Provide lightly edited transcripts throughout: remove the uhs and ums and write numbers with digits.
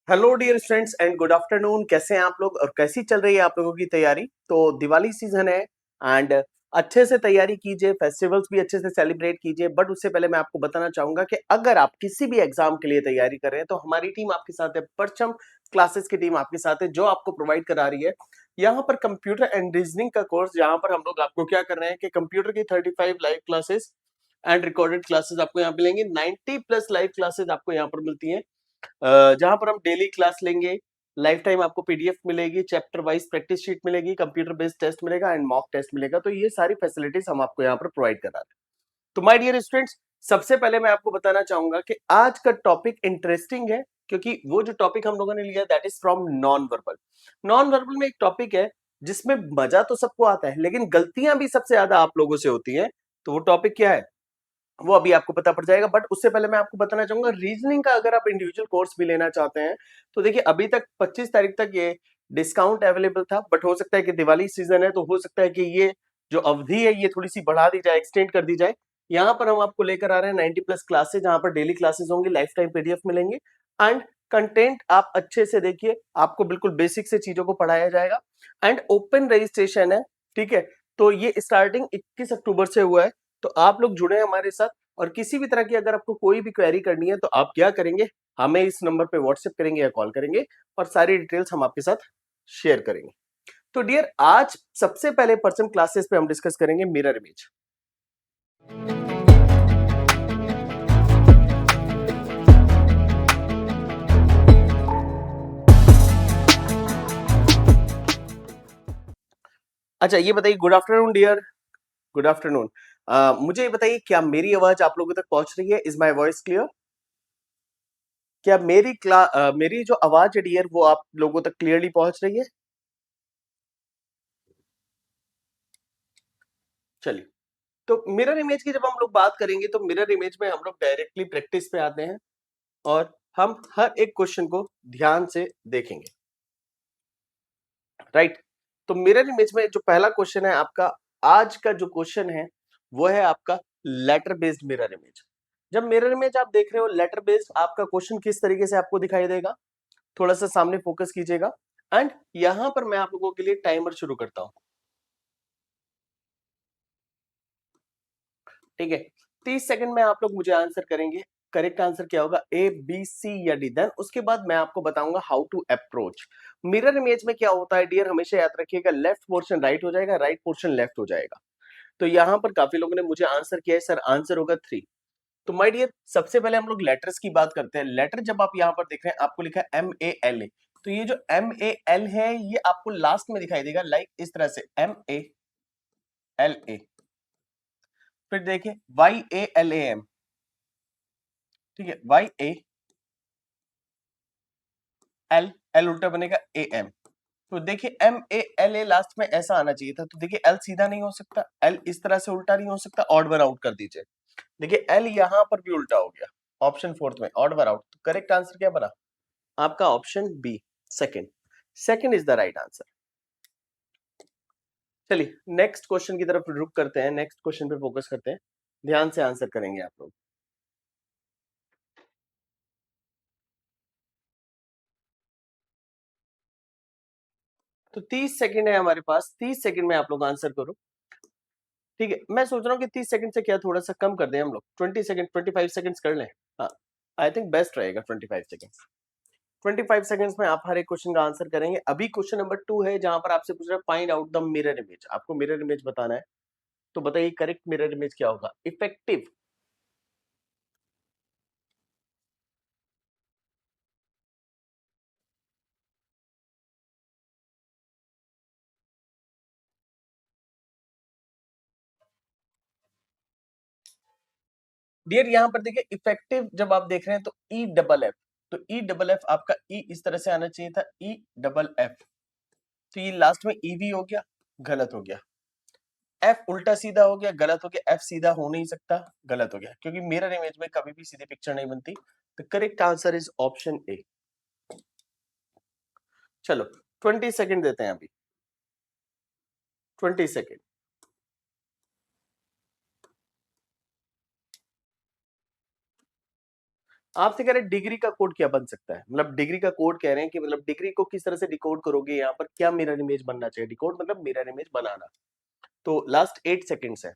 Hello dear students and good afternoon. कैसे हैं आप लोग और कैसी चल रही है आप लोगों की तैयारी? तो दिवाली सीजन है एंड अच्छे से तैयारी कीजिए, फेस्टिवल्स भी अच्छे से सेलिब्रेट कीजिए। बट उससे पहले मैं आपको बताना चाहूंगा कि अगर आप किसी भी एग्जाम के लिए तैयारी कर रहे हैं तो हमारी टीम आपके साथ है। परचम क्लासेस की टीम आपके साथ है जो आपको प्रोवाइड करा रही है यहाँ पर कंप्यूटर एंड रीजनिंग का कोर्स, जहां पर हम लोग आपको क्या कर रहे हैं कि कंप्यूटर की 35 live classes and recorded classes आपको यहाँ मिलेंगी। 90 प्लस लाइव क्लासेस आपको यहाँ पर मिलती हैं, जहां पर हम डेली क्लास लेंगे। लाइफ टाइम आपको पीडीएफ मिलेगी, चैप्टर वाइज प्रैक्टिस शीट मिलेगी, कंप्यूटर बेस्ड टेस्ट मिलेगा एंड मॉक टेस्ट मिलेगा। तो ये सारी फैसिलिटीज हम आपको यहाँ पर प्रोवाइड करा रहे हैं। तो माय डियर स्टूडेंट्स, सबसे पहले मैं आपको बताना चाहूंगा कि आज का टॉपिक इंटरेस्टिंग है, क्योंकि वो जो टॉपिक हम लोगों ने लिया that is from non verbal. Non verbal में एक टॉपिक है जिसमें मजा तो सबको आता है लेकिन गलतियां भी सबसे ज्यादा आप लोगों से होती हैं। तो वो टॉपिक क्या है वो अभी आपको पता पड़ जाएगा। बट उससे पहले मैं आपको बताना चाहूंगा, रीजनिंग का अगर आप इंडिविजुअल कोर्स भी लेना चाहते हैं तो देखिए अभी तक 25 तारीख तक ये डिस्काउंट अवेलेबल था। बट हो सकता है कि दिवाली सीजन है तो हो सकता है कि ये जो अवधि है ये थोड़ी सी बढ़ा दी जाए, एक्सटेंड कर दी जाए। यहाँ पर हम आपको लेकर आ रहे हैं 90 प्लस क्लासेस, जहां पर डेली क्लासेस होंगी, लाइफ टाइम पीडीएफ मिलेंगे एंड कंटेंट आप अच्छे से देखिए। आपको बिल्कुल बेसिक से चीजों को पढ़ाया जाएगा एंड ओपन रजिस्ट्रेशन है। ठीक है, तो ये स्टार्टिंग 21 अक्टूबर से हुआ है। तो आप लोग जुड़े हैं हमारे साथ और किसी भी तरह की अगर आपको कोई भी क्वेरी करनी है तो आप क्या करेंगे, हमें इस नंबर पे व्हाट्सएप करेंगे या कॉल करेंगे और सारी डिटेल्स हम आपके साथ शेयर करेंगे। तो डियर, आज सबसे पहले पर्सन क्लासेस पे हम डिस्कस करेंगे मिरर इमेज। अच्छा, ये बताइए, good afternoon dear. Good afternoon. मुझे ये बताइए, क्या मेरी आवाज आप लोगों तक पहुंच रही है? Is my voice clear? क्या मेरी जो आवाज है डियर वो आप लोगों तक क्लियरली पहुंच रही है? चलिए, तो मिरर इमेज की जब हम लोग बात करेंगे तो मिरर इमेज में हम लोग डायरेक्टली प्रैक्टिस पे आते हैं और हम हर एक क्वेश्चन को ध्यान से देखेंगे। राइट, तो मिरर इमेज में जो पहला क्वेश्चन है आपका, आज का जो क्वेश्चन है वो है आपका लेटर बेस्ड मिरर इमेज। जब मिरर इमेज आप देख रहे हो लेटर बेस्ड, आपका क्वेश्चन किस तरीके से आपको दिखाई देगा? थोड़ा सा सामने फोकस कीजिएगा एंड यहां पर मैं आप लोगों के लिए टाइमर शुरू करता हूं। ठीक है, 30 सेकंड में आप लोग मुझे आंसर करेंगे। करेक्ट आंसर क्या होगा, ए बी सी या डी। देन उसके बाद मैं आपको बताऊंगा how to approach. Mirror image में क्या होता है डियर, हमेशा याद रखिएगा, लेफ्ट पोर्शन राइट हो जाएगा, राइट पोर्शन लेफ्ट हो जाएगा। तो यहाँ पर काफी लोगों ने मुझे आंसर किया है, सर आंसर होगा 3। तो माय डियर, सबसे पहले हम लोग लेटर्स की बात करते हैं। लेटर जब आप यहाँ पर देख रहे हैं, आपको लिखा है MALA। तो ये जो MAL है ये आपको लास्ट में दिखाई देगा, लाइक इस तरह से MALA। फिर देखिए YALAM। ठीक है, YAL उल्टा बनेगा AM। तो देखिए MALA लास्ट में ऐसा आना चाहिए था। तो देखिए L सीधा नहीं हो सकता, L इस तरह से उल्टा नहीं हो सकता, ऑड वन आउट कर दीजिए। देखिए L यहां पर भी उल्टा हो गया, ऑप्शन फोर्थ में ऑड वन आउट। तो करेक्ट आंसर क्या बना आपका? Option B, second. Second is the right answer. चलिए नेक्स्ट क्वेश्चन की तरफ रुक करते हैं, नेक्स्ट क्वेश्चन पे फोकस करते हैं, ध्यान से आंसर करेंगे आप लोग। तो 30 सेकंड है हमारे पास, 30 सेकंड में आप लोग आंसर करो। ठीक है, मैं सोच रहा हूँ कि 30 सेकंड से क्या थोड़ा सा कम कर दें हम लोग, 20 सेकंड, 25 सेकंड्स कर लें। हाँ, आई थिंक बेस्ट रहेगा 25 सेकंड्स। 25 सेकंड्स में आप हर एक क्वेश्चन का आंसर करेंगे। अभी क्वेश्चन नंबर 2 है जहां पर आपसे पूछ रहा है find out the mirror image. आपको मिरर इमेज बताना है। तो बताइए करेक्ट मिरर इमेज क्या होगा? इफेक्टिव। डियर यहाँ पर देखिए, इफेक्टिव जब आप देख रहे हैं तो E डबल F। तो E डबल F आपका E इस तरह से आना चाहिए था, E डबल F। तो ये लास्ट में E भी हो गया, गलत हो गया। F उल्टा सीधा हो गया, गलत हो गया। F सीधा हो नहीं सकता, गलत हो गया, क्योंकि मिरर इमेज में कभी भी सीधी पिक्चर नहीं बनती। The correct answer is option A. चलो 20 सेकंड देते हैं अभी, 20 सेकंड। आपसे कह रहे हैं डिग्री का कोड क्या बन सकता है, मतलब डिग्री का कोड कह रहे हैं कि मतलब डिग्री को किस तरह से डिकोड करोगे, यहाँ पर क्या मिरर इमेज बनना चाहिए, डिकोड मतलब मिरर इमेज बनाना। तो लास्ट 8 सेकेंड्स है,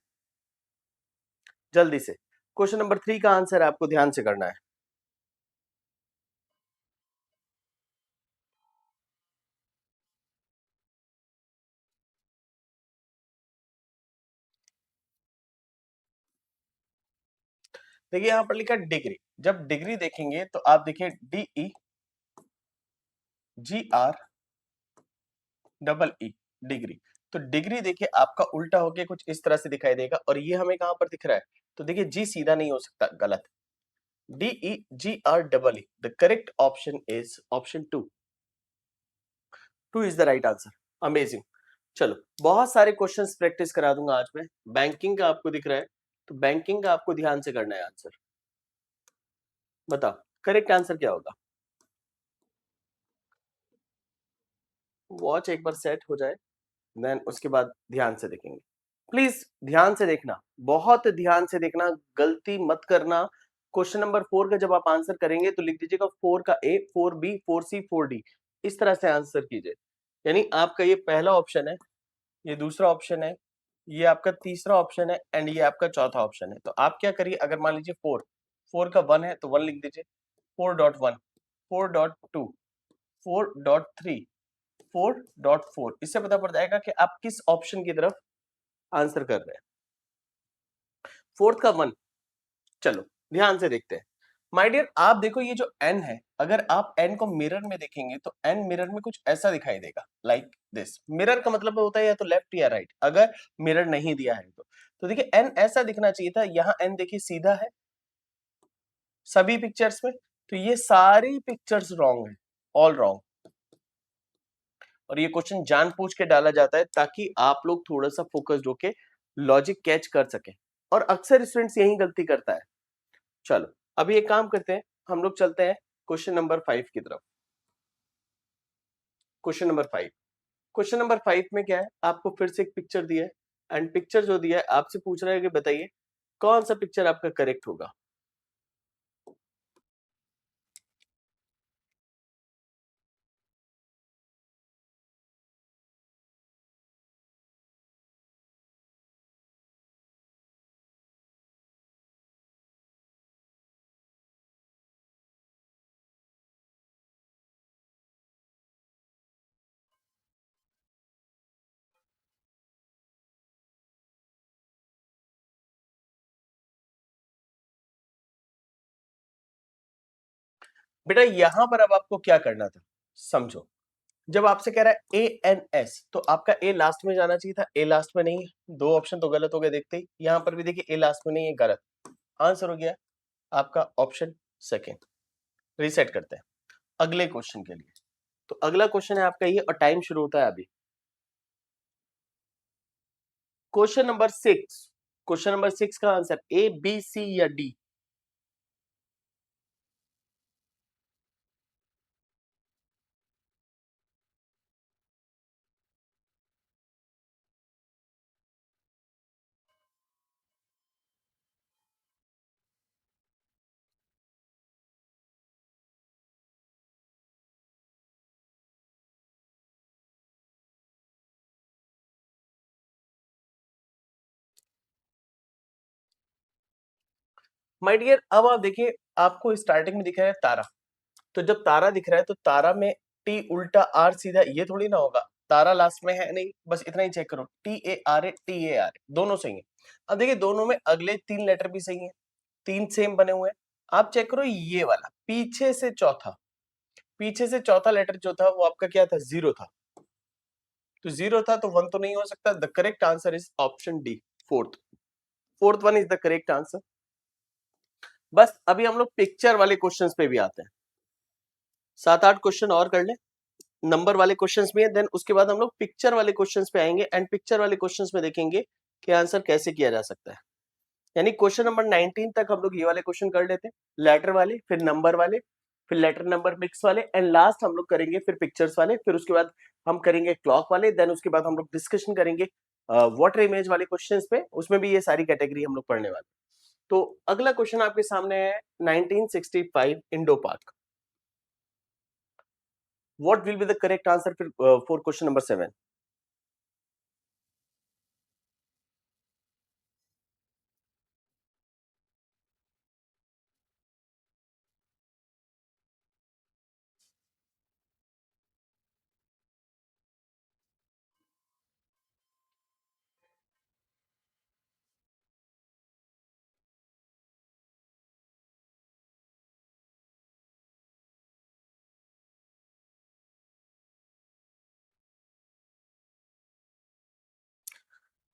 जल्दी से। क्वेश्चन नंबर 3 का आंसर आपको ध्यान से करना है। देखिए यहाँ पर लिखा डिग्री, जब डिग्री देखेंगे तो आप देखिए DEGREE डिग्री। तो डिग्री देखिए आपका उल्टा होके कुछ इस तरह से दिखाई देगा, और ये हमें कहां पर दिख रहा है, तो देखिए जी सीधा नहीं हो सकता, गलत। DEGREE, the correct option is option 2। 2 is the right answer. Amazing. चलो, बहुत सारे क्वेश्चंस प्रैक्टिस करा दूंगा आज मैं। बैंकिंग का आपको दिख रहा है, तो बैंकिंग का आपको ध्यान से करना है आंसर। बताओ करेक्ट आंसर क्या होगा। वॉच एक बार सेट हो जाए, देन उसके बाद ध्यान से देखेंगे। प्लीज ध्यान से देखना, बहुत ध्यान से देखना, गलती मत करना। क्वेश्चन नंबर 4 का जब आप आंसर करेंगे तो लिख दीजिएगा 4 का ए, 4 बी, 4 सी, 4 डी। इस तरह से आंसर कीजिए। यानी आपका ये पहला ऑप्शन है, ये दूसरा ऑप्शन है, ये आपका तीसरा ऑप्शन है, एंड ये आपका चौथा ऑप्शन है। तो आप क्या करिए, अगर मान लीजिए 4 का 1 है तो 1 लिख दीजिए, 4.1, 4.2, 4.3, 4.4। इससे पता पड़ जाएगा कि आप किस ऑप्शन की तरफ आंसर कर रहे हैं। 4 का 1, चलो ध्यान से देखते हैं। माय डियर, आप देखो ये जो n है, अगर आप n को मिरर में देखेंगे तो n मिरर में कुछ ऐसा दिखाई देगा, लाइक दिस। मिरर का मतलब होता है या तो लेफ्ट या राइट, अगर मिरर नहीं दिया है तो देखिए n ऐसा दिखना चाहिए था। यहाँ n देखिए सीधा है सभी पिक्चर्स में, तो ये सारी पिक्चर्स रॉन्ग है, ऑल रॉन्ग। और ये क्वेश्चन जानबूझ के डाला जाता है ताकि आप लोग थोड़ा सा फोकस्ड होके लॉजिक कैच कर सके, और अक्सर स्टूडेंट्स यही गलती करता है। चलो अभी एक काम करते हैं, हम लोग चलते हैं क्वेश्चन नंबर 5 की तरफ। क्वेश्चन नंबर 5, क्वेश्चन नंबर 5 में क्या है, आपको फिर से एक पिक्चर दिया है, एंड पिक्चर जो दिया है आपसे पूछ रहा है कि बताइए कौन सा पिक्चर आपका करेक्ट होगा। बेटा यहां पर अब आपको क्या करना था, समझो। जब आपसे कह रहा है ANS, तो आपका ए लास्ट में जाना चाहिए था, ए लास्ट में नहीं है। दो ऑप्शन तो गलत हो गए देखते ही। यहां पर भी देखिए ए लास्ट में नहीं है, गलत आंसर हो गया आपका ऑप्शन सेकेंड। रीसेट करते हैं अगले क्वेश्चन के लिए। तो अगला क्वेश्चन है आपका ये, और टाइम शुरू होता है अभी। क्वेश्चन नंबर 6, क्वेश्चन नंबर 6 का आंसर A, B, C या D। माय डियर, अब आप देखिए, आपको स्टार्टिंग में दिख रहा है तारा। तो जब तारा दिख रहा है तो तारा में टी उल्टा आर सीधा, ये थोड़ी ना होगा। तारा लास्ट में है नहीं, बस इतना ही चेक करो, TARA दोनों सही है। अब देखिए दोनों में अगले 3 लेटर भी सही है, 3 सेम बने हुए हैं। आप चेक करो ये वाला पीछे से चौथा, पीछे से चौथा लेटर जो था वो आपका क्या था, 0 था। तो 0 था तो 1 तो नहीं हो सकता। The correct answer is option D, fourth. Fourth one is the correct answer. बस अभी हम लोग पिक्चर वाले क्वेश्चंस पे भी आते हैं। 7-8 क्वेश्चन और कर ले, नंबर वाले क्वेश्चंस में है, देन उसके बाद हम लोग पिक्चर वाले क्वेश्चंस पे आएंगे, एंड पिक्चर वाले क्वेश्चंस में देखेंगे कि आंसर कैसे किया जा सकता है। यानी क्वेश्चन नंबर 19 तक हम लोग ये वाले क्वेश्चन कर लेते हैं, लेटर वाले, फिर नंबर वाले, फिर लेटर नंबर मिक्स वाले, एंड लास्ट हम लोग करेंगे फिर पिक्चर्स वाले। फिर उसके बाद हम करेंगे क्लॉक वाले, देन उसके बाद हम लोग डिस्कशन करेंगे वाटर इमेज वाले क्वेश्चंस पे। उसमें भी ये सारी कैटेगरी हम लोग पढ़ने वाले। तो अगला क्वेश्चन आपके सामने है 1965 इंडो पाक। What will be the correct answer for question number 7?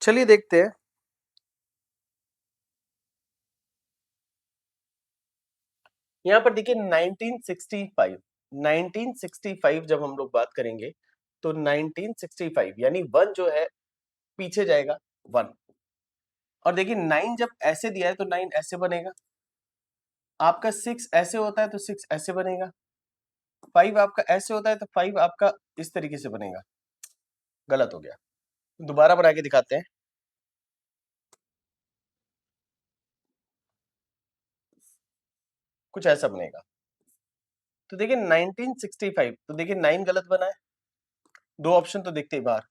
चलिए देखते हैं। यहाँ पर देखिए 1965, 1965 जब हम लोग बात करेंगे तो 1965 यानी 1 जो है पीछे जाएगा 1। और देखिए 9 जब ऐसे दिया है तो 9 ऐसे बनेगा, आपका 6 ऐसे होता है तो 6 ऐसे बनेगा, 5 आपका ऐसे होता है तो 5 आपका इस तरीके से बनेगा। गलत हो गया, दोबारा बना के दिखाते हैं। कुछ ऐसा बनेगा। तो देखिए 1965, तो देखिए 9 गलत बना है, दो ऑप्शन तो दिखते ही बाहर।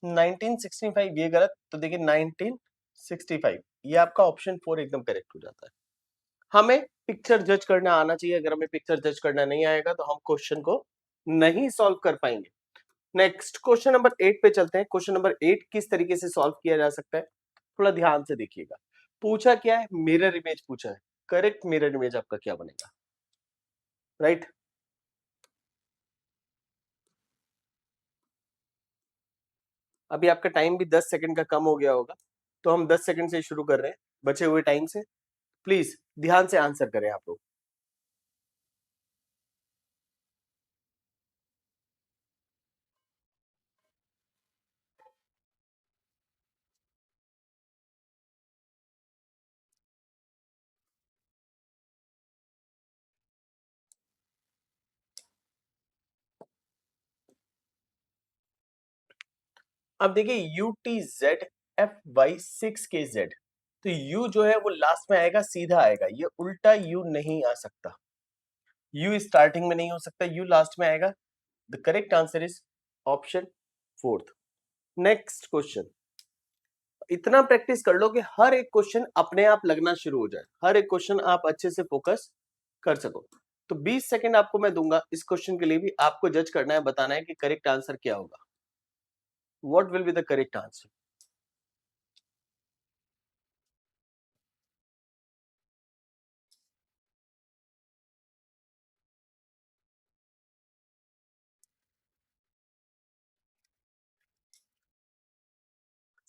1965 ये गलत, तो देखिए 1965 ये आपका ऑप्शन 4 एकदम करेक्ट हो जाता है। हमें पिक्चर जज करना आना चाहिए, अगर हमें पिक्चर जज करना नहीं आएगा तो हम क्वेश्चन को नहीं सॉल्व कर पाएंगे। नेक्स्ट क्वेश्चन नंबर 8 पे चलते हैं। क्वेश्चन नंबर 8 किस तरीके से सॉल्व किया जा सकता है, थोड़ा ध्यान से देखिएगा। पूछा क्या है, मिरर इमेज पूछा है। करेक्ट मिरर इमेज आपका क्या बनेगा, राइट? अभी आपका टाइम भी 10 सेकंड का कम हो गया होगा, तो हम 10 सेकंड से शुरू कर रहे हैं बचे हुए टाइम से। प्लीज ध्यान से आंसर करें आप लोग। अब देखिए U T Z F Y 6 के जेड, तो यू जो है वो लास्ट में आएगा, सीधा आएगा, ये उल्टा यू नहीं आ सकता। यू स्टार्टिंग में नहीं हो सकता, यू लास्ट में आएगा। The correct answer is option 4। Next question. इतना प्रैक्टिस कर लो कि हर एक क्वेश्चन अपने आप लगना शुरू हो जाए, हर एक क्वेश्चन आप अच्छे से फोकस कर सको। तो 20 सेकंड आपको मैं दूंगा इस क्वेश्चन के लिए भी, आपको जज करना है, बताना है कि करेक्ट आंसर क्या होगा। What will be the correct answer?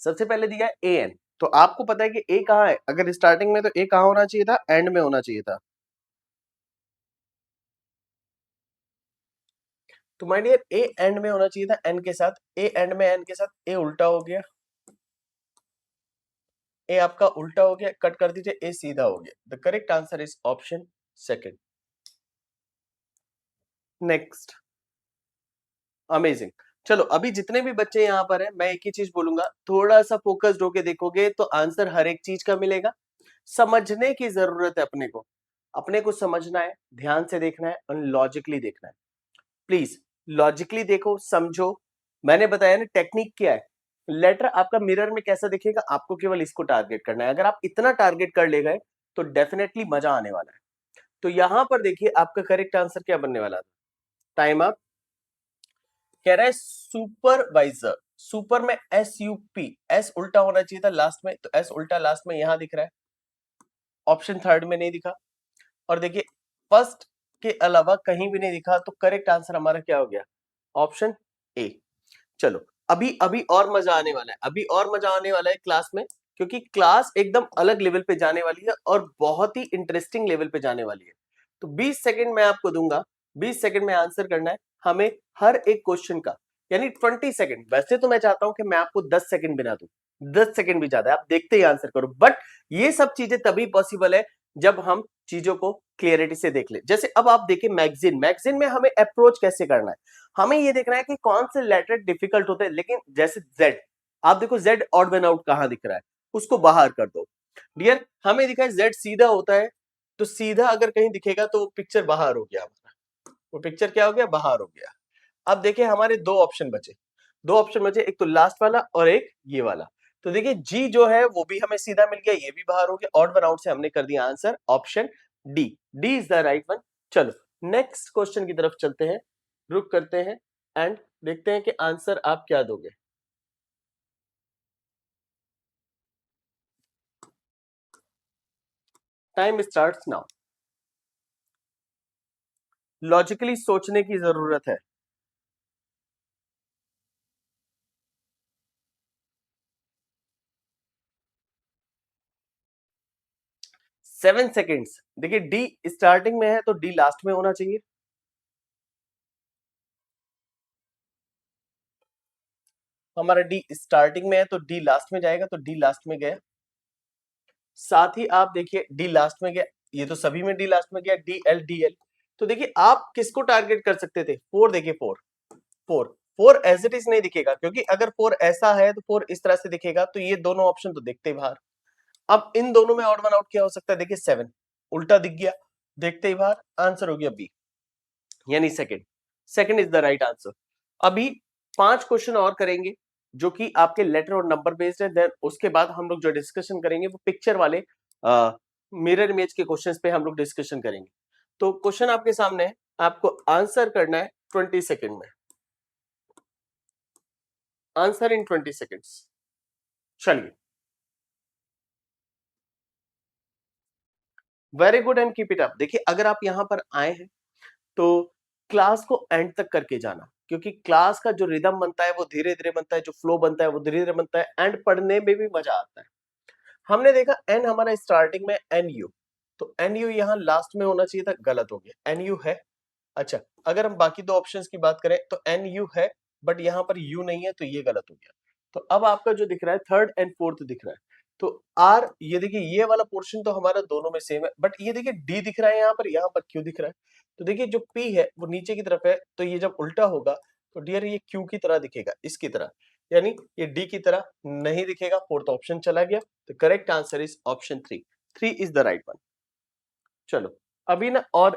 सबसे पहले दिया है ए एन, तो आपको पता है कि ए कहाँ है, अगर स्टार्टिंग में तो ए कहाँ होना चाहिए था, एंड में होना चाहिए था। तो माय डियर ए एंड में होना चाहिए था एन के साथ, ए एंड में एन के साथ, ए उल्टा हो गया, ए आपका उल्टा हो गया, कट कर दीजिए, ए सीधा हो गया। The correct answer is option second. Next, amazing. चलो अभी जितने भी बच्चे यहाँ पर हैं, मैं एक ही चीज बोलूंगा, थोड़ा सा फोकस्ड होके देखोगे तो आंसर हर एक चीज का मिलेगा। समझने की जरूरत है अपने को, अपने को समझना है, ध्यान से देखना है और लॉजिकली देखना है। प्लीज लॉजिकली देखो, समझो। मैंने बताया ना टेक्निक क्या है। लेटर आपका मिरर में कैसा दिखेगा, आपको केवल इसको टारगेट करना है। अगर आप इतना टारगेट कर ले गए तो डेफिनेटली मजा आने वाला है। तो यहां पर देखिए आपका करेक्ट आंसर क्या बनने वाला था। Time up. कह रहा है सुपरवाइजर, सुपर में एस यू पी, एस उल्टा होना चाहिए था लास्ट में, तो एस उल्टा लास्ट में यहां दिख रहा है, ऑप्शन थर्ड में नहीं दिखा। और देखिए फर्स्ट के अलावा कहीं भी नहीं दिखा, तो करेक्ट आंसर हमारा क्या हो गया, ऑप्शन ए। चलो अभी अभी और मजा आने वाला है, अभी और मजा आने वाला है क्लास में, क्योंकि क्लास एकदम अलग लेवल पे जाने वाली है और बहुत ही इंटरेस्टिंग लेवल पे जाने वाली है। तो 20 सेकंड मैं आपको दूंगा, 20 सेकंड में आंसर करना है हमें हर एक क्वेश्चन का, यानी 20 सेकंड। वैसे तो मैं चाहता हूं कि मैं आपको 10 सेकंड बिना दूं, 10 सेकंड भी ज्यादा है, आप देखते ही आंसर करो, बट ये सब चीजें तभी पॉसिबल है जब हम चीजों को क्लियरिटी से देख ले। जैसे अब आप देखिए मैगजीन, मैगजीन में हमें अप्रोच कैसे करना है, हमें ये देखना है कि कौन से लेटर डिफिकल्ट होते हैं। लेकिन जैसे जेड, आप देखो जेड ऑड वन आउट कहां दिख रहा है, उसको बाहर कर दो। डियर हमें दिखा है z सीधा होता है, तो सीधा अगर कहीं दिखेगा तो वो पिक्चर बाहर हो गया हमारा, वो पिक्चर क्या हो गया, बाहर हो गया। अब देखिए हमारे दो ऑप्शन बचे, दो ऑप्शन बचे, एक तो लास्ट वाला और एक ये वाला। तो देखिए जी जो है वो भी हमें सीधा मिल गया, ये भी बाहर हो गया, ऑड वन आउट से हमने कर दिया answer option D, D is the right one. चलो नेक्स्ट क्वेश्चन की तरफ चलते हैं, रुक करते हैं एंड देखते हैं कि आंसर आप क्या दोगे। Time starts now. लॉजिकली सोचने की जरूरत है। 7 सेकेंड्स। देखिए डी स्टार्टिंग में है तो डी लास्ट में होना चाहिए। हमारा डी स्टार्टिंग में है तो डी लास्ट में जाएगा, तो डी लास्ट में गया। साथ ही आप देखिए डी लास्ट में गया, ये तो सभी में डी लास्ट में गया, डी एल डी एल। तो देखिए आप किसको टारगेट कर सकते थे, फोर। देखिए four, four four as it is नहीं दिखेगा, क्योंकि अगर फोर ऐसा है तो फोर इस तरह से दिखेगा, तो ये दोनों ऑप्शन तो दिखते ही बाहर। अब इन दोनों में ऑड वन आउट क्या हो सकता है, देखिए 7 उल्टा दिख गया, देखते ही बाहर, आंसर हो गया बी, यानी second. Second is the right answer. अभी 5 क्वेश्चन और करेंगे जो कि आपके लेटर और नंबर बेस्ड है, देन उसके बाद हम लोग जो डिस्कशन करेंगे वो पिक्चर वाले मिरर इमेज के क्वेश्चंस पे हम लोग डिस्कशन करेंगे। तो क्वेश्चन आपके सामने है, आपको आंसर करना है 20 सेकेंड में, आंसर इन 20 सेकेंड्स। चलिए, very good and keep it up. देखिए अगर आप यहां पर आए हैं तो क्लास को एंड तक करके जाना, क्योंकि क्लास का जो रिदम बनता है वो धीरे धीरे बनता है, जो फ्लो बनता है वो धीरे धीरे बनता है, एंड पढ़ने में भी मजा आता है। हमने देखा एन हमारा स्टार्टिंग में एन यू, तो एन यू यहाँ लास्ट में होना चाहिए था, गलत हो गया, एन यू है। अच्छा, अगर हम बाकी दो ऑप्शंस की बात करें तो एन यू है, बट यहाँ पर यू नहीं है, तो ये गलत हो गया। तो अब आपका जो दिख रहा है थर्ड एंड फोर्थ दिख रहा है, तो आर, ये देखिए ये वाला पोर्शन तो हमारा दोनों में सेम है, बट ये देखिए डी दिख रहा है यहाँ पर क्यू दिख रहा है। तो देखिए जो पी है वो नीचे की तरफ है, तो ये जब उल्टा होगा तो डियर ये क्यू की तरह दिखेगा, इसकी तरह, यानी ये डी की तरह नहीं दिखेगा, फोर्थ ऑप्शन चला गया। तो correct answer is option three, three is the right one. चलो अभी ना और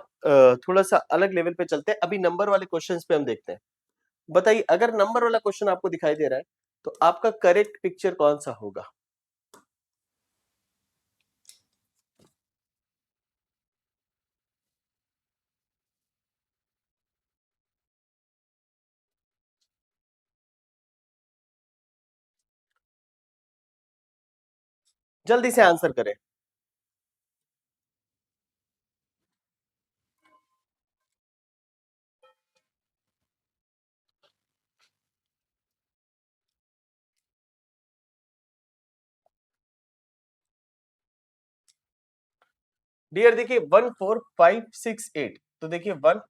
थोड़ा सा अलग लेवल पे चलते हैं, अभी नंबर वाले क्वेश्चंस पे हम देखते हैं। बताइए अगर नंबर वाला क्वेश्चन आपको दिखाई दे रहा है तो आपका करेक्ट पिक्चर कौन सा होगा। जल्दी से आंसर करें। डियर देखिए 1 4 5 6 8, तो देखिए 1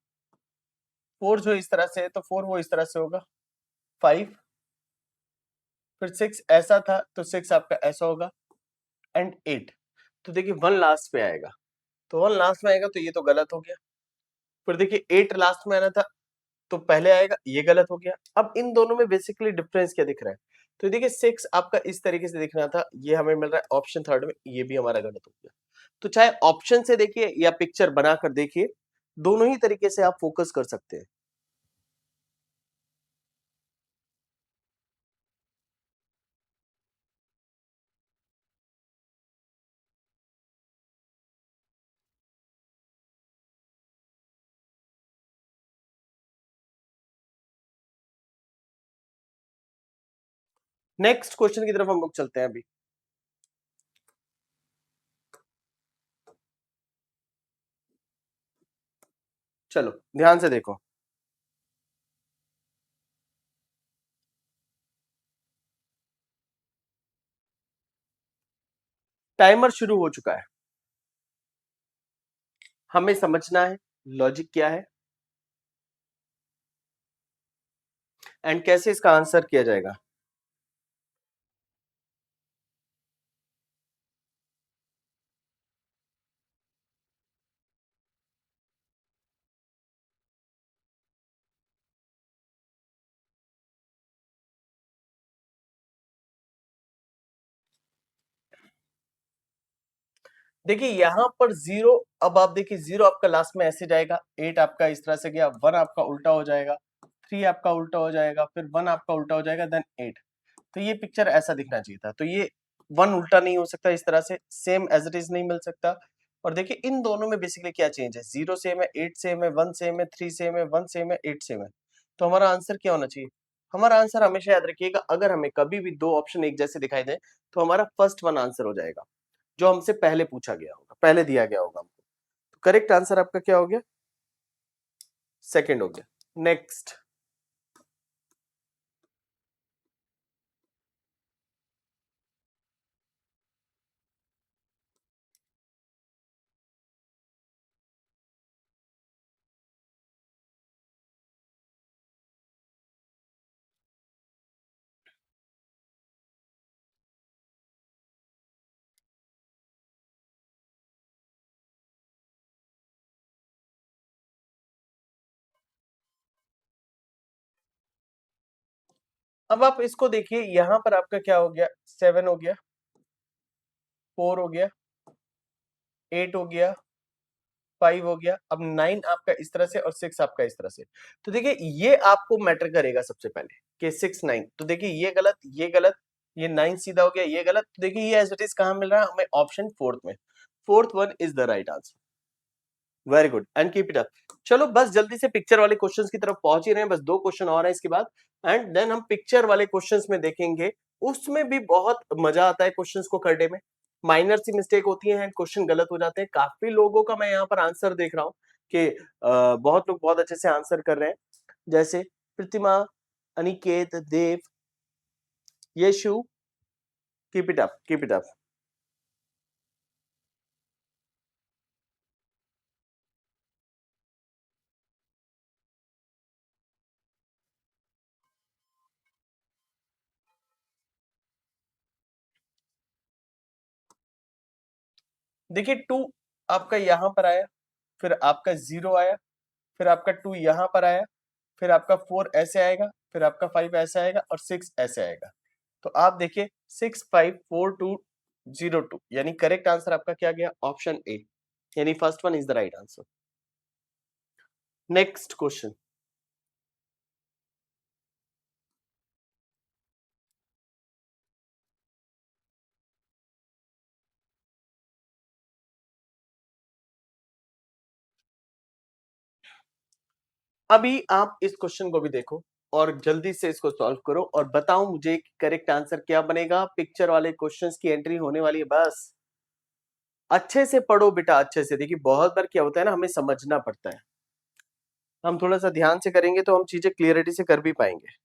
4 जो इस तरह से है तो 4 वो इस तरह से होगा, 5 फिर 6 ऐसा था तो 6 आपका ऐसा होगा, एंड 8। तो देखिए 1 लास्ट पे आएगा, तो 1 लास्ट में आएगा तो ये तो गलत हो गया। फिर देखिए 8 लास्ट में आना था तो पहले आएगा, ये गलत हो गया। अब इन दोनों में बेसिकली डिफरेंस क्या दिख रहा है, तो देखिए 6 आपका इस तरीके से दिखना था, ये हमें मिल रहा है ऑप्शन थर्ड में, ये भी हमारा गलत हो गया। तो चाहे ऑप्शन से देखिए या पिक्चर बनाकर देखिए, दोनों ही तरीके से आप फोकस कर सकते हैं। नेक्स्ट क्वेश्चन की तरफ हम लोग चलते हैं अभी। चलो ध्यान से देखो, टाइमर शुरू हो चुका है, हमें समझना है लॉजिक क्या है एंड कैसे इसका आंसर किया जाएगा। देखिए यहाँ पर जीरो, अब आप देखिए जीरो आपका लास्ट में ऐसे जाएगा, 8 आपका इस तरह से गया, 1 आपका उल्टा हो जाएगा, 3 आपका उल्टा हो जाएगा, फिर 1 आपका उल्टा हो जाएगा, देन 8। तो ये पिक्चर ऐसा दिखना चाहिए था। तो ये 1 उल्टा नहीं हो सकता, इस तरह से सेम एज इट इज नहीं मिल सकता। और देखिए इन दोनों में बेसिकली क्या चेंज है, 0 सेम है, 8 सेम है, 1 सेम है, 3 सेम है, 1 सेम है, 8 सेम है। तो हमारा आंसर क्या होना चाहिए? हमारा आंसर हमेशा याद रखिएगा, अगर हमें कभी भी दो ऑप्शन एक जैसे दिखाई दे तो हमारा फर्स्ट वन आंसर हो जाएगा, जो हमसे पहले पूछा गया होगा, पहले दिया गया होगा हमको। तो करेक्ट आंसर आपका क्या हो गया? सेकंड हो गया। नेक्स्ट। अब आप इसको देखिए, यहां पर आपका क्या हो गया, 7 हो गया, 4 हो गया, 8 हो गया, 5 हो गया, अब 9 आपका इस तरह से और 6 आपका इस तरह से। तो देखिए ये आपको मैटर करेगा सबसे पहले कि 6 9। तो देखिए ये गलत, ये गलत, ये 9 सीधा हो गया, ये गलत। तो देखिए ये एज इट इज कहां मिल रहा है हमें? ऑप्शन फोर्थ में। Fourth one is the right answer. Very good and keep it up. चलो बस जल्दी से पिक्चर वाले क्वेश्चंस की तरफ पहुंच ही रहे हैं, बस दो क्वेश्चन और हैं इसके बाद, एंड देन हम पिक्चर वाले क्वेश्चंस में देखेंगे। उसमें भी बहुत मजा आता है क्वेश्चंस को करने में। माइनर सी मिस्टेक होती है एंड क्वेश्चन गलत हो जाते हैं। काफी लोगों का मैं यहाँ पर आंसर देख रहा हूँ कि बहुत लोग बहुत अच्छे से आंसर कर रहे हैं, जैसे Pratima, Aniket, Dev, Yashu. Keep it up, keep it up. देखिए 2 आपका यहाँ पर आया, फिर आपका 0 आया, फिर आपका 2 यहाँ पर आया, फिर आपका 4 ऐसे आएगा, फिर आपका 5 ऐसे आएगा और 6 ऐसे आएगा। तो आप देखिए 6 5 4 2 0 2, यानी करेक्ट आंसर आपका क्या गया? ऑप्शन ए, यानी first one is the right answer. Next question. अभी आप इस क्वेश्चन को भी देखो और जल्दी से इसको सॉल्व करो और बताओ मुझे करेक्ट आंसर क्या बनेगा। पिक्चर वाले क्वेश्चंस की एंट्री होने वाली है, बस अच्छे से पढ़ो बेटा, अच्छे से। देखिए बहुत बार क्या होता है ना, हमें समझना पड़ता है, हम थोड़ा सा ध्यान से करेंगे तो हम चीजें क्लियरिटी से कर भी पाएंगे।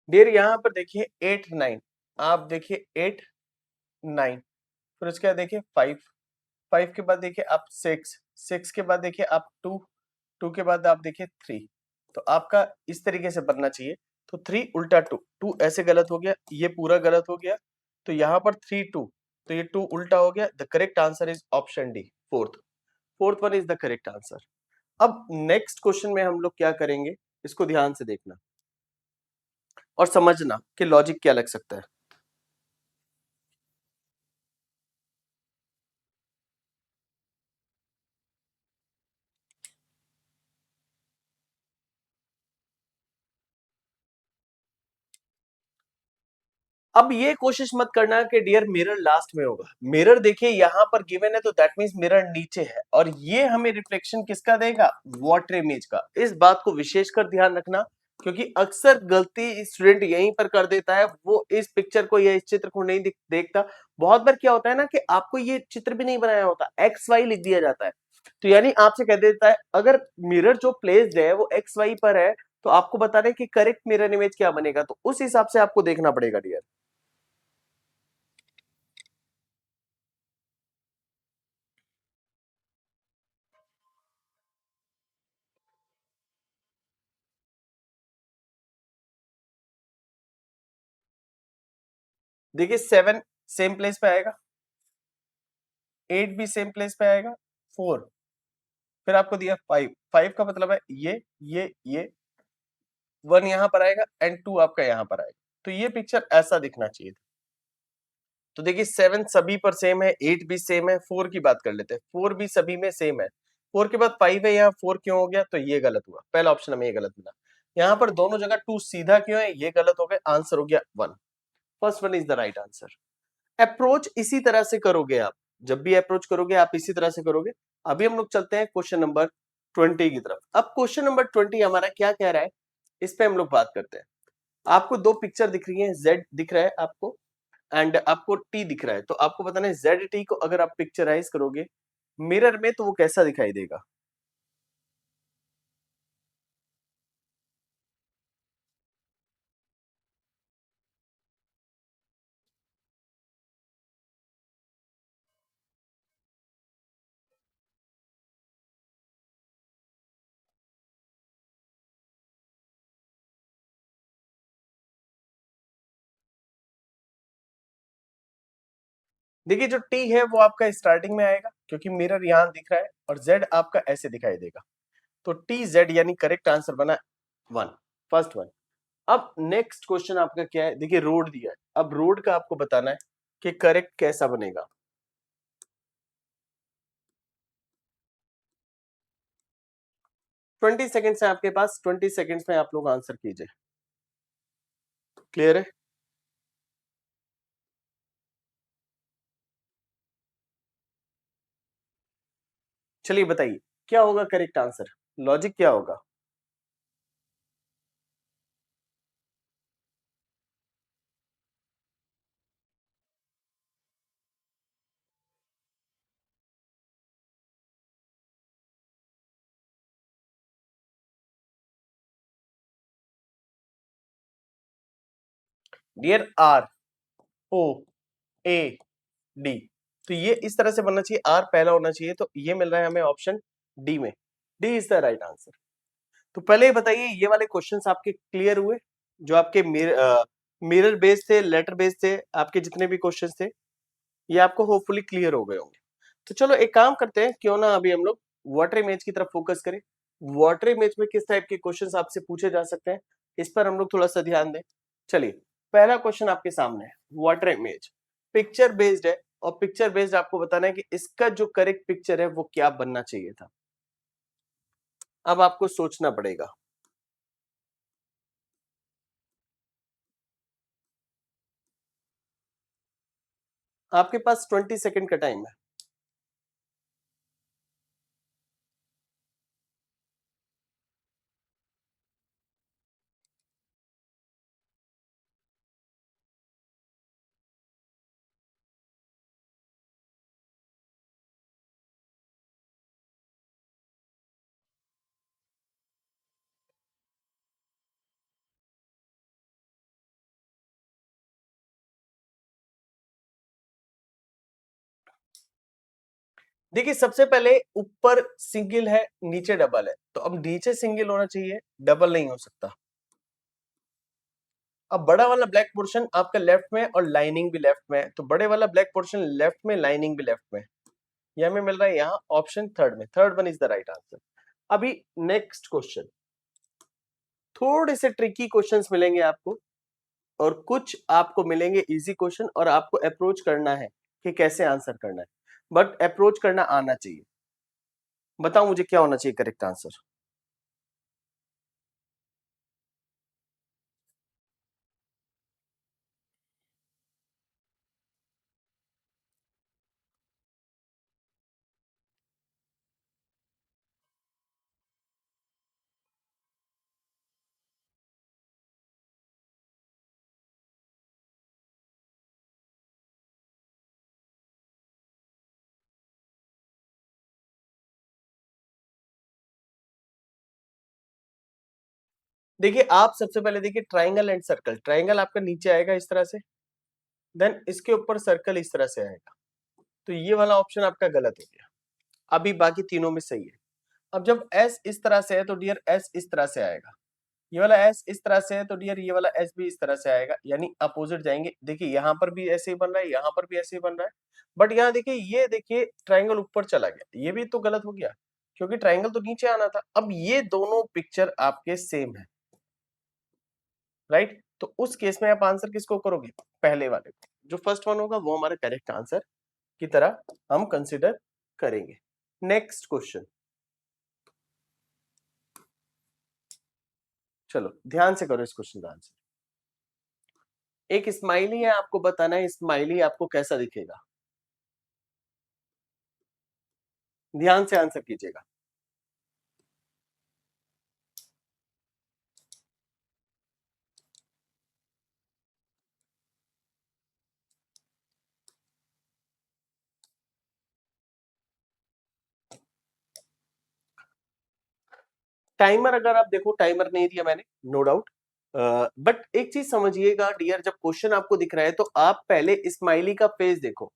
डियर यहाँ पर देखिए 8 9, आप देखिए 8 9, फिर उसके बाद देखिए 5, 5 के बाद देखिए आप 6, 6 के बाद देखिए आप 2, 2 के बाद आप देखिए 3। तो आपका इस तरीके से बनना चाहिए। तो 3 उल्टा 2, 2 ऐसे गलत हो गया, ये पूरा गलत हो गया। तो यहाँ पर 3 2, तो ये 2 उल्टा हो गया। The correct answer is option D, fourth. Fourth one is the correct answer. अब नेक्स्ट क्वेश्चन में हम लोग क्या करेंगे, इसको ध्यान से देखना और समझना कि लॉजिक क्या लग सकता है। अब ये कोशिश मत करना कि डियर मिरर लास्ट में होगा। मिरर देखिए यहाँ पर गिवन है, तो दैट मींस मिरर नीचे है और ये हमें रिफ्लेक्शन किसका देगा? वाटर इमेज का। इस बात को विशेषकर ध्यान रखना, क्योंकि अक्सर गलती स्टूडेंट यहीं पर कर देता है, वो इस पिक्चर को या इस चित्र को नहीं देखता। बहुत बार क्या होता है ना कि आपको ये चित्र भी नहीं बनाया होता, एक्स वाई लिख दिया जाता है। तो यानी आपसे कह देता है अगर मिरर जो प्लेस्ड है वो एक्स वाई पर है, तो आपको बताना है कि करेक्ट मिरर इमेज क्या बनेगा। तो उस हिसाब से आपको देखना पड़ेगा डियर। देखिए 7 सेम प्लेस पे आएगा, 8 भी सेम प्लेस पे आएगा, 4, फिर आपको दिया 5, 5 का मतलब है ये 1 यहां पर आएगा एंड 2 आपका यहां पर आएगा। तो ये पिक्चर ऐसा दिखना चाहिए था। तो देखिए 7 सभी पर सेम है, 8 भी सेम है, 4 की बात कर लेते हैं, 4 भी सभी में सेम है, 4 के बाद 5 है, यहाँ 4 क्यों हो गया, तो ये गलत हुआ, पहला ऑप्शन हमें ये गलत मिला। यहाँ पर दोनों जगह 2 सीधा क्यों है, ये गलत हो गया, आंसर हो गया 1। First one is the right answer. Approach इसी तरह से करोगे आप, जब भी अप्रोच करोगे आप इसी तरह से करोगे। अभी हम लोग चलते हैं क्वेश्चन नंबर 20 की तरफ। अब क्वेश्चन नंबर 20 हमारा क्या कह रहा है, इस पे हम लोग बात करते हैं। आपको दो पिक्चर दिख रही है, Z दिख रहा है आपको एंड आपको T दिख रहा है, तो आपको बताना है ZT को अगर आप पिक्चराइज करोगे मिरर में तो वो कैसा दिखाई देगा। देखिए जो T है वो आपका स्टार्टिंग में आएगा क्योंकि मिरर यहां दिख रहा है, और Z आपका ऐसे दिखाई देगा, तो TZ यानी करेक्ट आंसर बना 1, फर्स्ट वन। अब नेक्स्ट क्वेश्चन आपका क्या है, देखिए रोड दिया है, अब रोड का आपको बताना है कि करेक्ट कैसा बनेगा। 20 सेकंड्स है आपके पास, 20 सेकंड्स में आप लोग आंसर कीजिए। क्लियर है? चलिए बताइए क्या होगा करेक्ट आंसर, लॉजिक क्या होगा। डियर ROAD, तो ये इस तरह से बनना चाहिए, आर पहला होना चाहिए, तो ये मिल रहा है हमें ऑप्शन डी में, D is the right answer. तो पहले ये बताइए ये वाले क्वेश्चंस आपके क्लियर हुए, जो आपके मिरर बेस्ड थे, लेटर बेस्ड थे, आपके जितने भी क्वेश्चंस थे ये आपको होपफुली क्लियर हो गए होंगे। तो चलो एक काम करते हैं, क्यों ना अभी हम लोग वाटर इमेज की तरफ फोकस करें। वाटर इमेज में किस टाइप के क्वेश्चंस आपसे पूछे जा सकते हैं, इस पर हम लोग थोड़ा सा ध्यान दें। चलिए पहला क्वेश्चन आपके सामने है, वाटर इमेज पिक्चर बेस्ड है, और पिक्चर बेस्ड आपको बताना है कि इसका जो करेक्ट पिक्चर है वो क्या बनना चाहिए था। अब आपको सोचना पड़ेगा। आपके पास 20 सेकंड का टाइम है। देखिए सबसे पहले ऊपर सिंगल है, नीचे डबल है, तो अब नीचे सिंगल होना चाहिए, डबल नहीं हो सकता। अब बड़ा वाला ब्लैक पोर्शन आपका लेफ्ट में और लाइनिंग भी लेफ्ट में है, तो बड़े वाला ब्लैक पोर्शन लेफ्ट में, लाइनिंग भी लेफ्ट में। ये हमें मिल रहा है यहाँ ऑप्शन थर्ड में, third one is the right answer. अभी नेक्स्ट क्वेश्चन, थोड़े से ट्रिकी क्वेश्चंस मिलेंगे आपको, और कुछ आपको मिलेंगे इजी क्वेश्चन, और आपको अप्रोच करना है कि कैसे आंसर करना है, बट अप्रोच करना आना चाहिए। बताओ मुझे क्या होना चाहिए करेक्ट आंसर। देखिए आप सबसे पहले देखिए ट्राइंगल एंड सर्कल, ट्राइंगल आपका नीचे आएगा इस तरह से, देन इसके ऊपर सर्कल इस तरह से आएगा, तो ये वाला ऑप्शन आपका गलत हो गया। अभी बाकी तीनों में सही है। अब जब एस इस तरह से है तो डियर एस इस तरह से आएगा, ये वाला एस इस तरह से है तो डियर ये वाला एस भी इस तरह से आएगा, यानी अपोजिट जाएंगे। देखिए यहाँ पर भी ऐसे ही बन रहा है, यहाँ पर भी ऐसे ही बन रहा है, बट यहाँ देखिए ये देखिए ट्राइंगल ऊपर चला गया, ये भी तो गलत हो गया क्योंकि ट्राइंगल तो नीचे आना था। अब ये दोनों पिक्चर आपके सेम है, राइट? तो उस केस में आप आंसर किसको करोगे? पहले वाले को। जो फर्स्ट वन होगा वो हमारा करेक्ट आंसर की तरह हम कंसिडर करेंगे। नेक्स्ट क्वेश्चन, चलो ध्यान से करो इस क्वेश्चन का आंसर। एक स्माइली है, आपको बताना है स्माइली आपको कैसा दिखेगा। ध्यान से आंसर कीजिएगा। टाइमर अगर आप देखो, टाइमर नहीं दिया मैंने, नो डाउट, बट एक चीज समझिएगा डियर, जब क्वेश्चन आपको दिख रहा है तो आप पहले स्माइली का फेस देखो,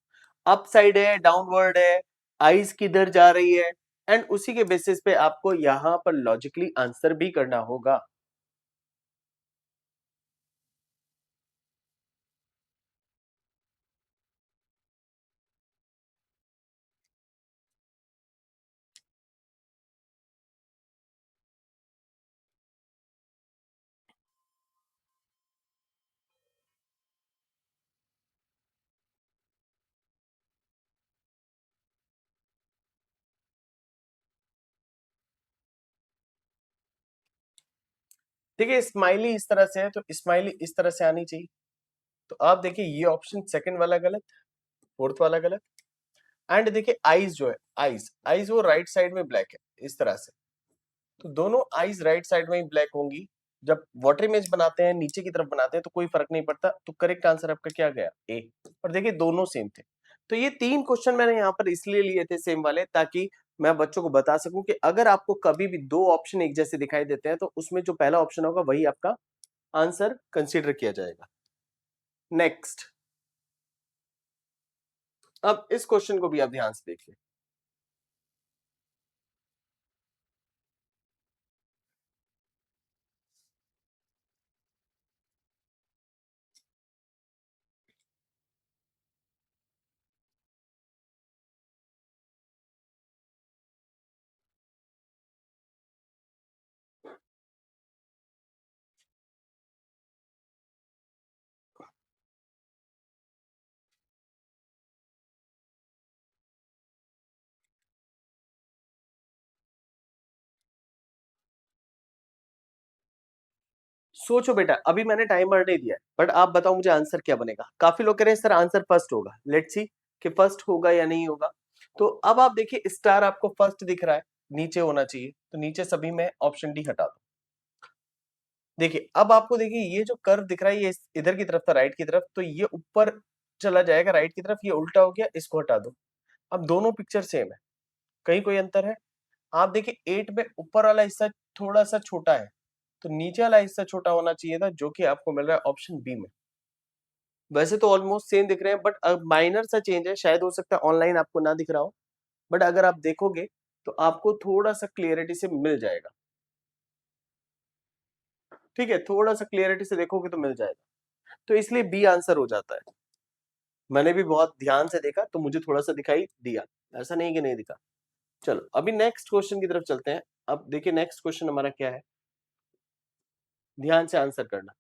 अप साइड है, डाउनवर्ड है, आईज किधर जा रही है, एंड उसी के बेसिस पे आपको यहां पर लॉजिकली आंसर भी करना होगा। देखिए स्माइली इस तरह से है तो स्माइली इस तरह से आनी चाहिए, तो आप देखिए ये ऑप्शन सेकंड वाला गलत, फोर्थ वाला गलत। एंड देखिए आईज जो है, आईज आईज वो राइट साइड में ब्लैक है इस तरह से, तो दोनों आईज राइट साइड में ही ब्लैक होंगी। जब वाटर इमेज बनाते हैं, नीचे की तरफ बनाते हैं तो कोई फर्क नहीं पड़ता, तो करेक्ट आंसर आपका क्या गया? ए। और देखिए दोनों सेम थे। तो ये तीन क्वेश्चन मैंने यहाँ पर इसलिए लिए थे सेम वाले, ताकि मैं बच्चों को बता सकूं कि अगर आपको कभी भी दो ऑप्शन एक जैसे दिखाई देते हैं तो उसमें जो पहला ऑप्शन होगा वही आपका आंसर कंसीडर किया जाएगा। नेक्स्ट, अब इस क्वेश्चन को भी आप ध्यान से देखिए। सोचो बेटा, अभी मैंने टाइमर नहीं दिया है, बट आप बताओ मुझे आंसर क्या बनेगा। काफी लोग कह रहे हैं सर आंसर फर्स्ट होगा, लेट्स सी कि फर्स्ट होगा या नहीं होगा। तो अब आप देखिए स्टार आपको फर्स्ट दिख रहा है, नीचे होना चाहिए, तो नीचे सभी में ऑप्शन डी हटा दो। देखिए अब आपको देखिए ये जो कर्व दिख रहा है ये इधर की तरफ था, राइट की तरफ, तो ये ऊपर चला जाएगा राइट की तरफ, ये उल्टा हो गया, इसको हटा दो। अब दोनों पिक्चर सेम है, कहीं कोई अंतर है? आप देखिए 8 में ऊपर वाला हिस्सा थोड़ा सा छोटा है, तो नीचे वाला हिस्सा छोटा होना चाहिए था, जो कि आपको मिल रहा है ऑप्शन बी में। वैसे तो ऑलमोस्ट सेम दिख रहे हैं, बट माइनर सा चेंज है, शायद हो सकता है ऑनलाइन आपको ना दिख रहा हो, बट अगर आप देखोगे तो आपको थोड़ा सा क्लियरिटी से मिल जाएगा। ठीक है, थोड़ा सा क्लियरिटी से देखोगे तो मिल जाएगा, तो इसलिए बी आंसर हो जाता है। मैंने भी बहुत ध्यान से देखा तो मुझे थोड़ा सा दिखाई दिया, ऐसा नहीं कि नहीं दिखा। चलो अभी नेक्स्ट क्वेश्चन की तरफ चलते हैं। अब देखिए नेक्स्ट क्वेश्चन हमारा क्या है, ध्यान से आंसर करना।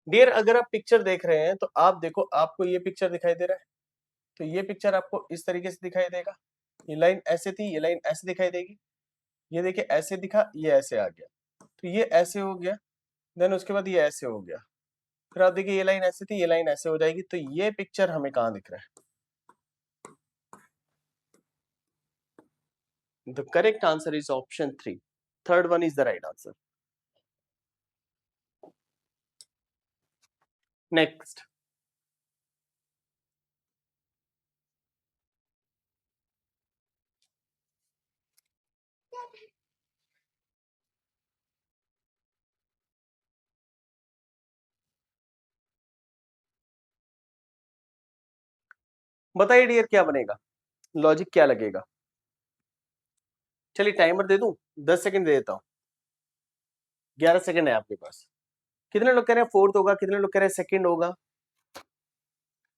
डियर अगर आप पिक्चर देख रहे हैं तो आप देखो, आपको ये पिक्चर दिखाई दे रहा है, तो ये पिक्चर आपको इस तरीके से दिखाई देगा, ये लाइन ऐसे थी, ये लाइन ऐसे दिखाई देगी, ये देखिए ऐसे दिखा, ये ऐसे आ गया, तो ये ऐसे हो गया, देन उसके बाद ये ऐसे हो गया। फिर आप देखिए ये लाइन ऐसे थी, ये लाइन ऐसे हो जाएगी, तो ये पिक्चर हमें कहां दिख रहा है? The correct answer is option 3. Third one is the right answer. Next. बताइए डियर क्या बनेगा, लॉजिक क्या लगेगा? चलिए टाइमर दे दूं, 10 सेकंड दे देता हूं. 11 सेकंड है आपके पास. कितने लोग कह रहे हैं फोर्थ होगा, कितने लोग कह रहे हैं सेकंड होगा?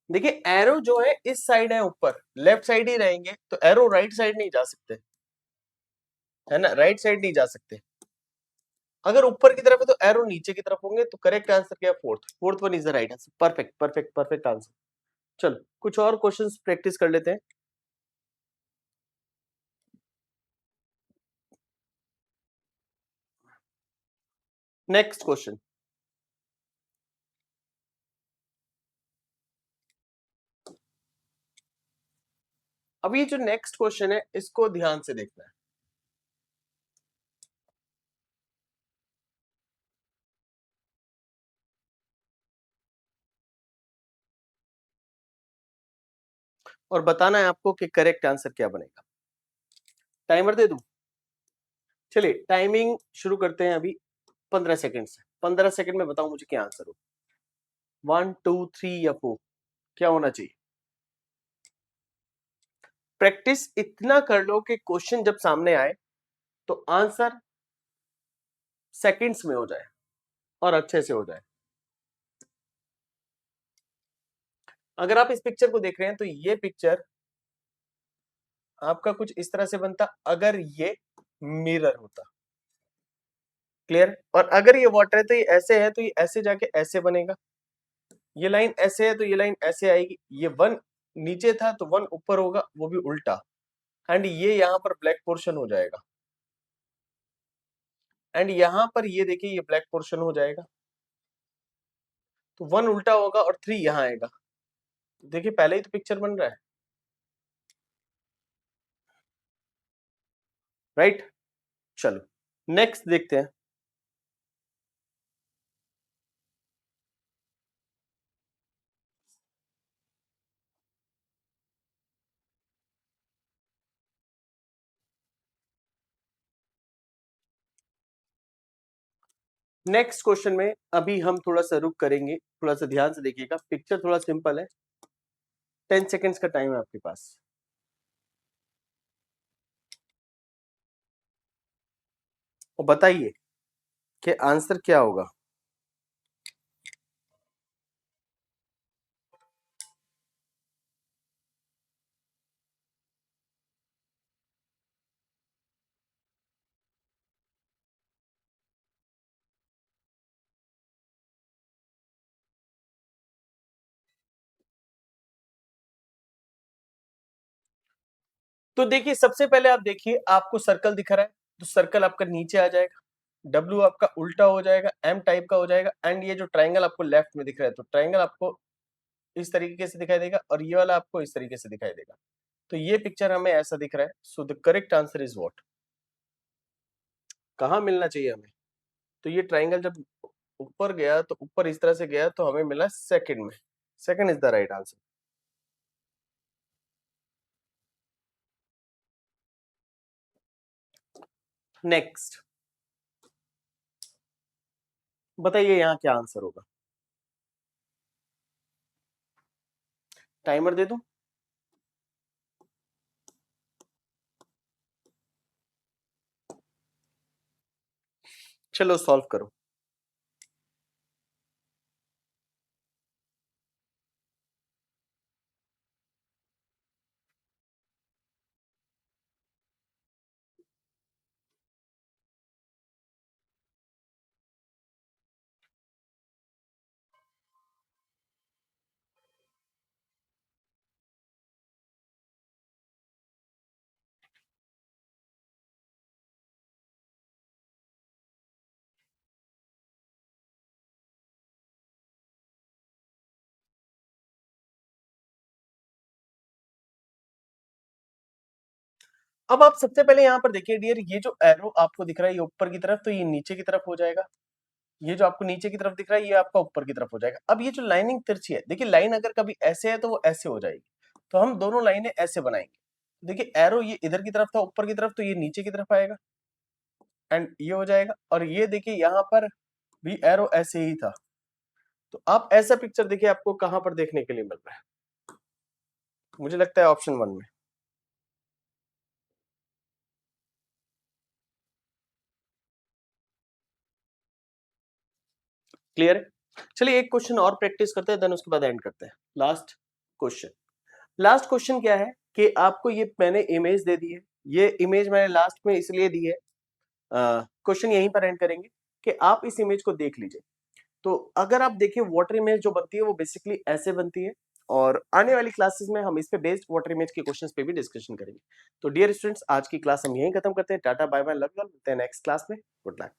देखिए एरो जो है इस साइड है, ऊपर लेफ्ट साइड ही रहेंगे, तो एरो राइट साइड नहीं जा सकते, है ना, राइट साइड नहीं जा सकते. अगर ऊपर की तरफ है तो एरो नीचे की तरफ होंगे, तो करेक्ट आंसर क्या है? Fourth. Fourth one is the right answer. Perfect perfect perfect answer. चलो कुछ और क्वेश्चंस प्रैक्टिस कर लेते हैं. Next question. अब ये जो नेक्स्ट क्वेश्चन है इसको ध्यान से देखना है. और बताना है आपको कि करेक्ट आंसर क्या बनेगा. टाइमर दे दूं? चलिए टाइमिंग शुरू करते हैं अभी. 15 सेकंड से. 15 सेकंड में बताओ मुझे क्या आंसर हो. 1 2 3 या 4? क्या होना चाहिए? प्रैक्टिस इतना कर लो कि क्वेश्चन जब सामने आए तो आंसर सेकंड्स में हो जाए और अच्छे से हो जाए. अगर आप इस पिक्चर को देख रहे हैं तो ये पिक्चर आपका कुछ इस तरह से बनता अगर ये मिरर होता. क्लियर? और अगर ये वाटर है तो ये ऐसे है, तो ये ऐसे जाके ऐसे बनेगा. ये लाइन ऐसे है तो ये लाइन ऐसे आएगी. ये वन नीचे था तो वन ऊपर होगा, वो भी उल्टा. एंड ये यहां पर ब्लैक पोर्शन हो जाएगा. एंड यहां पर ये देखिए ये ब्लैक पोर्शन हो जाएगा. तो वन उल्टा होगा और थ्री यहां आएगा. देखिए पहले ही तो पिक्चर बन रहा है. राइट. चलो नेक्स्ट देखते हैं. नेक्स्ट क्वेश्चन में अभी हम थोड़ा सा रुक करेंगे. थोड़ा सा ध्यान से देखिएगा, पिक्चर थोड़ा सिंपल है. 10 सेकेंड्स का टाइम है आपके पास. और बताइए कि आंसर क्या होगा. तो देखिए सबसे पहले आप देखिए, आपको सर्कल दिख रहा है, तो सर्कल आपका नीचे आ जाएगा. डब्ल्यू आपका उल्टा हो जाएगा, एम टाइप का हो जाएगा. एंड ये जो ट्राइंगल आपको लेफ्ट में दिख रहा है, तो ट्राइंगल आपको इस तरीके से दिखाई देगा और ये वाला आपको इस तरीके से दिखाई देगा. तो ये पिक्चर हमें ऐसा दिख रहा है. So the correct answer is what? कहाँ मिलना चाहिए हमें? तो ये ट्राइंगल जब ऊपर गया तो ऊपर इस तरह से गया, तो हमें मिला सेकंड में. Second is the right answer. Next. बताइए यहाँ क्या आंसर होगा. टाइमर दे दूं? चलो सॉल्व करो. अब आप सबसे पहले यहाँ पर देखिए डियर, ये जो एरो आपको दिख रहा है ये ऊपर की तरफ, तो ये नीचे की तरफ हो जाएगा। ये जो आपको नीचे की तरफ दिख रहा है ये आपका ऊपर की तरफ हो जाएगा। अब ये जो लाइनिंग तिरछी है, देखिए लाइन अगर कभी ऐसे है तो वो ऐसे हो जाएगी, तो हम दोनों लाइनें ऐसे बनाएंगे। देखिए एरो ये इधर की तरफ था ऊपर की तरफ, तो ये नीचे की तरफ आएगा एंड ये हो जाएगा। और ये देखिए यहाँ पर भी एरो ऐसे ही था। तो आप ऐसा पिक्चर देखिए आपको कहां पर देखने के लिए मिल रहा है, मुझे लगता है ऑप्शन 1 में। क्लियर है? चलिए एक क्वेश्चन और प्रैक्टिस करते हैं, देन उसके बाद एंड करते हैं। Last question. लास्ट क्वेश्चन क्या है कि आपको ये मैंने इमेज दे दी है, ये इमेज मैंने लास्ट में इसलिए दी है, क्वेश्चन यहीं पर एंड करेंगे कि आप इस इमेज को देख लीजिए। तो अगर आप देखिए वाटर इमेज जो बनती है वो बेसिकली ऐसे बनती है, और आने वाली क्लासेस में हम इस पे बेस्ड वाटर इमेज के क्वेश्चंस पे भी डिस्कशन करेंगे। तो डियर स्टूडेंट्स, आज की क्लास हम यहीं खत्म करते हैं। Tata bye bye, love you all, मिलते हैं नेक्स्ट क्लास में। Good luck.